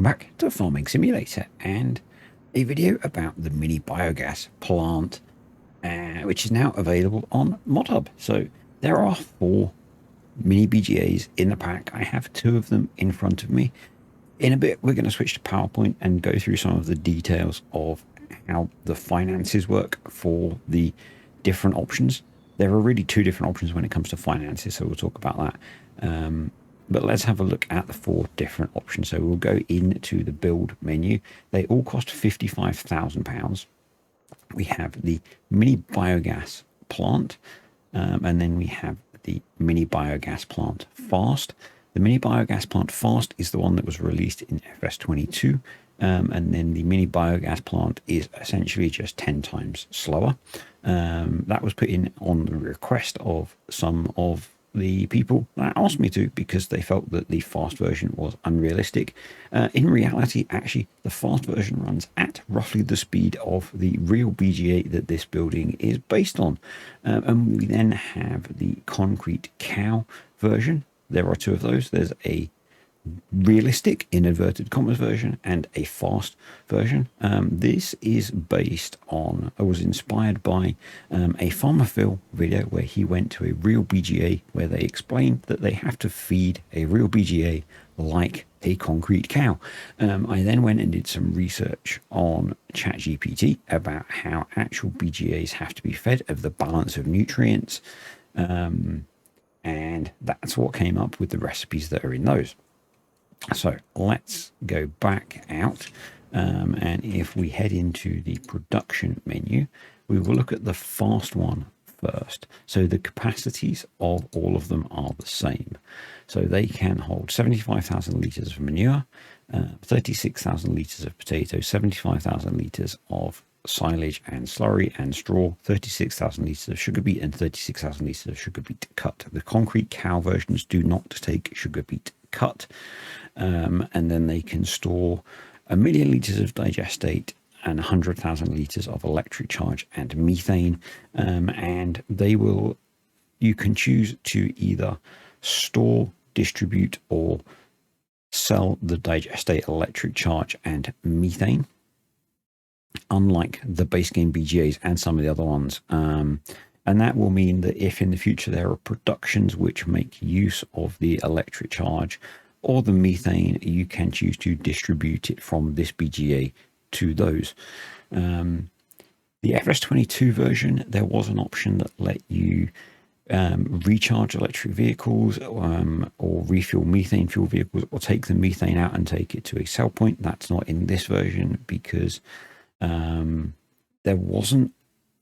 Welcome back to a Farming Simulator and a video about the mini biogas plant, which is now available on ModHub. So there are 4 mini BGAs in the pack. I have 2 of them in front of me. In a bit, we're going to switch to PowerPoint and go through some of the details of how the finances work for the different options. There are really 2 different options when it comes to finances, so we'll talk about that. But let's have a look at the 4 different options. So we'll go into the build menu. They all cost £55,000. We have the mini biogas plant, and then we have the mini biogas plant fast. The mini biogas plant fast is the one that was released in FS22, and then the mini biogas plant is essentially just 10 times slower. That was put in on the request of some of the people that asked me to, because they felt that the fast version was unrealistic. In reality, actually, the fast version runs at roughly the speed of the real BGA that this building is based on. And we then have the concrete cow version. There are 2 of those. There's a realistic in inverted commas version and a fast version. This is based on, I was inspired by a Farmer Phil video where he went to a real BGA where they explained that they have to feed a real BGA like a concrete cow. I then went and did some research on ChatGPT about how actual BGAs have to be fed, of the balance of nutrients, and that's what came up with the recipes that are in those. So let's go back out, and if we head into the production menu, we will look at the fast one first. So the capacities of all of them are the same. So they can hold 75,000 litres of manure, 36,000 litres of potatoes, 75,000 litres of silage and slurry and straw, 36,000 litres of sugar beet, and 36,000 litres of sugar beet cut. The concrete cow versions do not take sugar beet cut, and then they can store 1 million litres of digestate and 100,000 litres of electric charge and methane, and you can choose to either store, distribute, or sell the digestate, electric charge and methane, unlike the base game BGAs and some of the other ones. And that will mean that if in the future there are productions which make use of the electric charge or the methane, you can choose to distribute it from this BGA to those. The FS22 version, there was an option that let you recharge electric vehicles, or refuel methane fuel vehicles, or take the methane out and take it to a sell point. That's not in this version because there wasn't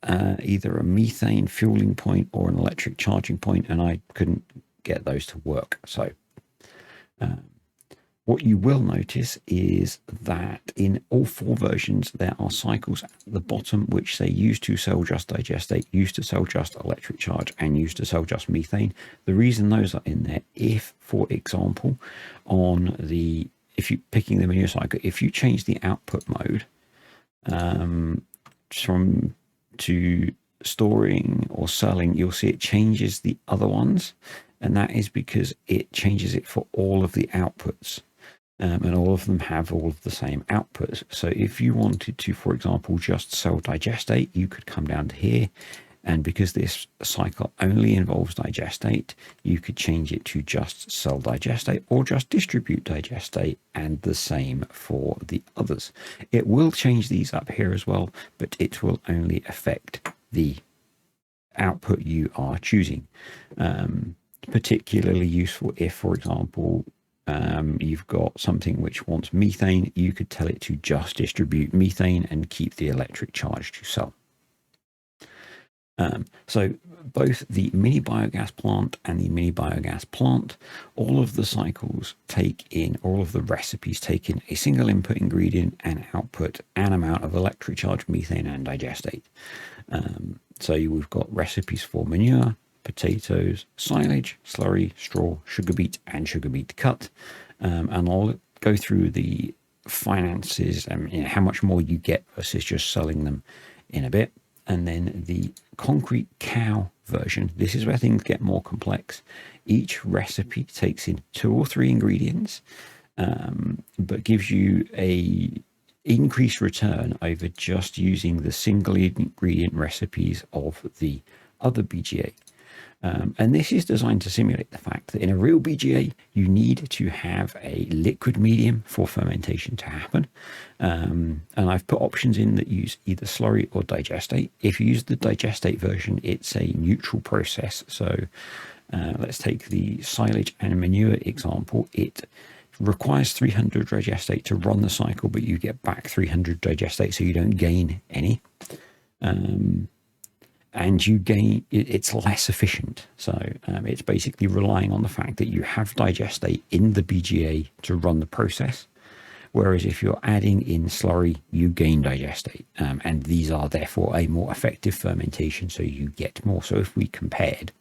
either a methane fueling point or an electric charging point, and I couldn't get those to work. So what you will notice is that in all 4 versions there are cycles at the bottom which say used to sell just digestate, used to sell just electric charge, and used to sell just methane. The reason those are in there, if for example if you're picking the manure cycle, if you change the output mode from to storing or selling, you'll see it changes the other ones, and that is because it changes it for all of the outputs, and all of them have all of the same outputs. So if you wanted to, for example, just sell digestate, you could come down to here, and because this cycle only involves digestate, you could change it to just sell digestate or just distribute digestate, and the same for the others. It will change these up here as well, but it will only affect the output you are choosing. Particularly useful if, for example, you've got something which wants methane, you could tell it to just distribute methane and keep the electric charge to sell. So both the mini biogas plant and the mini biogas plant, all of the cycles all of the recipes take in a single input ingredient and output an amount of electric charge, methane, and digestate. So we've got recipes for manure, potatoes, silage, slurry, straw, sugar beet, and sugar beet cut. And I'll go through the finances and how much more you get versus just selling them in a bit. And then the concrete cow version, this is where things get more complex. Each recipe takes in 2 or 3 ingredients, but gives you a increased return over just using the single ingredient recipes of the other BGA. And this is designed to simulate the fact that in a real BGA, you need to have a liquid medium for fermentation to happen. And I've put options in that use either slurry or digestate. If you use the digestate version, it's a neutral process. So let's take the silage and manure example. It requires 300 digestate to run the cycle, but you get back 300 digestate, so you don't gain any. And you gain, it's less efficient. So it's basically relying on the fact that you have digestate in the BGA to run the process. Whereas if you're adding in slurry, you gain digestate. And these are therefore a more effective fermentation, so you get more. So if we compared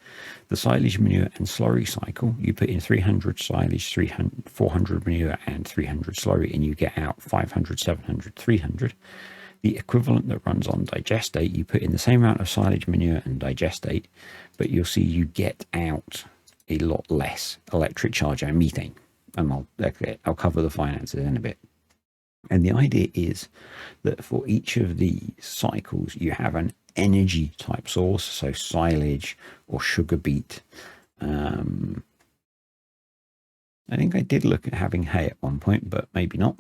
the silage, manure and slurry cycle, you put in 300 silage, 400 manure and 300 slurry, and you get out 500, 700, 300. The equivalent that runs on digestate, you put in the same amount of silage, manure and digestate, but you'll see you get out a lot less electric charge and methane. And I'll cover the finances in a bit. And the idea is that for each of the cycles, you have an energy type source, so silage or sugar beet. I think I did look at having hay at one point, but maybe not.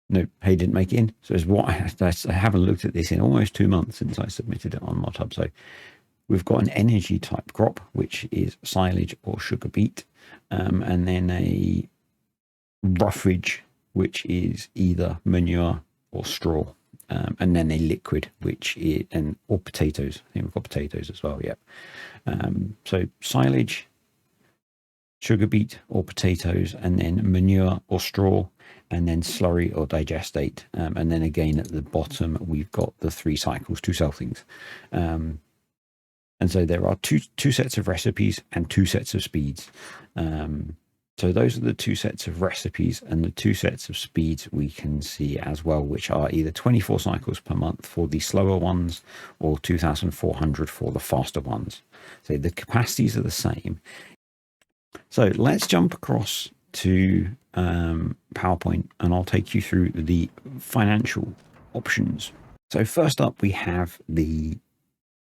No, hay didn't make it in. So it's what I haven't looked at this in almost 2 months since I submitted it on modhub. So we've got an energy type crop, which is silage or sugar beet, and then a roughage, which is either manure or straw, and then a liquid, which is or potatoes. I think we've got potatoes as well. Yep. So silage, sugar beet or potatoes, and then manure or straw, and then slurry or digestate, and then again at the bottom we've got the 3 cycles to sell things. And so there are two sets of recipes and 2 sets of speeds. So those are the 2 sets of recipes, and the 2 sets of speeds we can see as well, which are either 24 cycles per month for the slower ones or 2,400 for the faster ones. So the capacities are the same. So let's jump across to PowerPoint, and I'll take you through the financial options. So first up, we have the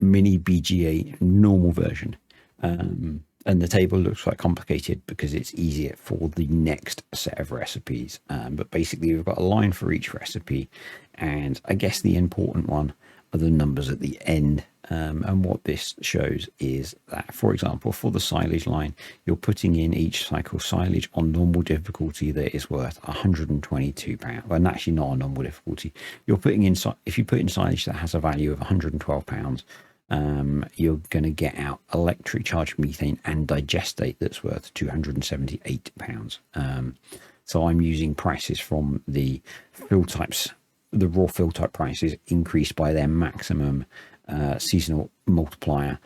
Mini BGA normal version. And the table looks quite complicated because it's easier for the next set of recipes. But basically, we've got a line for each recipe. And I guess the important one are the numbers at the end. And what this shows is that, for example, for the silage line, you're putting in each cycle silage on normal difficulty that is worth £122. And actually not on normal difficulty. You're putting in, if you put in silage that has a value of £112, you're going to get out electric charge, methane and digestate that's worth £278. So I'm using prices from the fill types. The raw fill type prices increased by their maximum seasonal multiplier.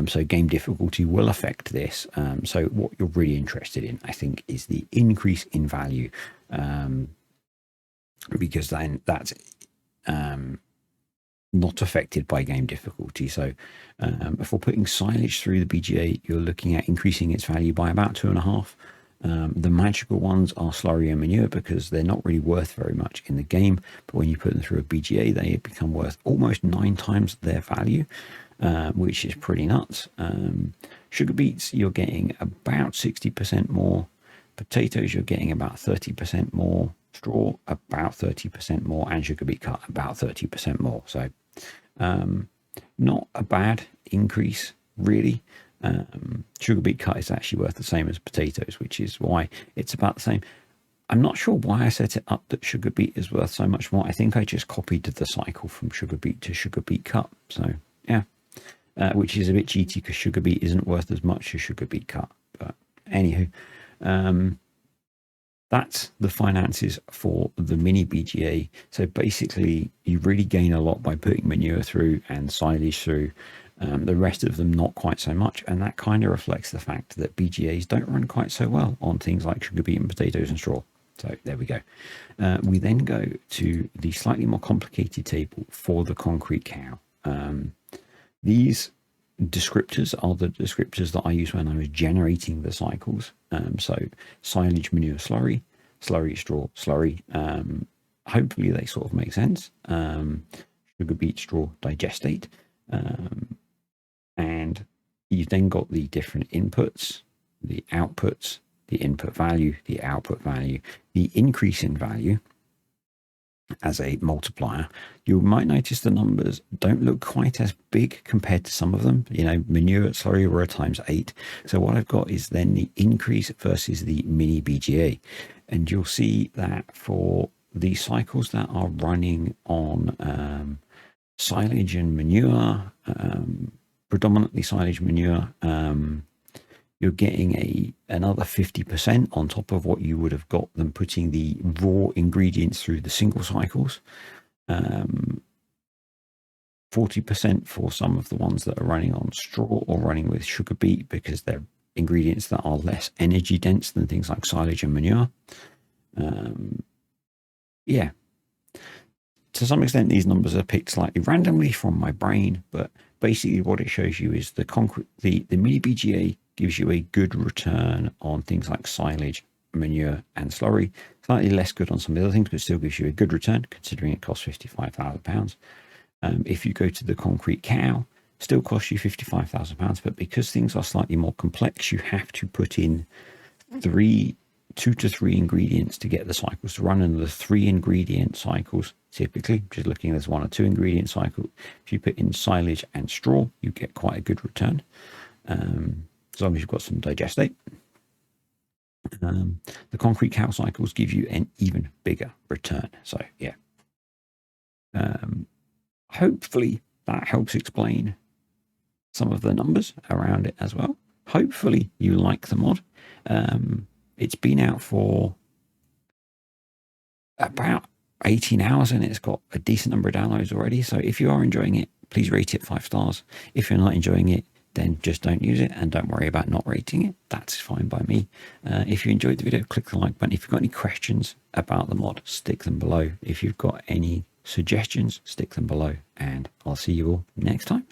So game difficulty will affect this. So what you're really interested in, I think, is the increase in value, because then that's not affected by game difficulty. So if we're putting silage through the BGA, you're looking at increasing its value by about 2.5. The magical ones are slurry and manure because they're not really worth very much in the game, but when you put them through a BGA, they become worth almost 9 times their value, which is pretty nuts. Sugar beets, you're getting about 60% more. Potatoes, you're getting about 30% more. Straw, about 30% more, and sugar beet cut, about 30% more. So not a bad increase, really. Sugar beet cut is actually worth the same as potatoes, which is why it's about the same. I'm not sure why I set it up that sugar beet is worth so much more. I think I just copied the cycle from sugar beet to sugar beet cut. So yeah, which is a bit cheaty because sugar beet isn't worth as much as sugar beet cut. But anywho, that's the finances for the Mini BGA. So basically, you really gain a lot by putting manure through and silage through. The rest of them not quite so much, and that kind of reflects the fact that BGAs don't run quite so well on things like sugar beet and potatoes and straw. So there we go. We then go to the slightly more complicated table for the concrete cow. These descriptors are the descriptors that I use when I was generating the cycles. So silage, manure, slurry, slurry, straw, slurry. Hopefully they sort of make sense. Sugar beet, straw, digestate. And you've then got the different inputs, the outputs, the input value, the output value, the increase in value as a multiplier. You might notice the numbers don't look quite as big compared to some of them. You know, manure at slurry were ×8. So what I've got is then the increase versus the mini BGA. And you'll see that for the cycles that are running on silage and manure, predominantly silage manure, you're getting another 50% on top of what you would have got them putting the raw ingredients through the single cycles. 40% for some of the ones that are running on straw or running with sugar beet, because they're ingredients that are less energy dense than things like silage and manure. Yeah. To some extent, these numbers are picked slightly randomly from my brain, but basically what it shows you is the mini BGA gives you a good return on things like silage, manure, and slurry. Slightly less good on some of the other things, but still gives you a good return considering it costs £55,000. If you go to the concrete cow, still costs you £55,000, but because things are slightly more complex, you have to put in 2 to 3 ingredients to get the cycles to run. And the 3 ingredient cycles, typically, just looking at this 1 or 2 ingredient cycle, if you put in silage and straw, you get quite a good return. As long as you've got some digestate. The concrete cow cycles give you an even bigger return. So yeah. Hopefully that helps explain some of the numbers around it as well. Hopefully you like the mod. It's been out for about 18 hours and it's got a decent number of downloads already. So if you are enjoying it, please rate it 5 stars. If you're not enjoying it, then just don't use it and don't worry about not rating it. That's fine by me. If you enjoyed the video, click the like button. If you've got any questions about the mod, stick them below. If you've got any suggestions, stick them below, and I'll see you all next time.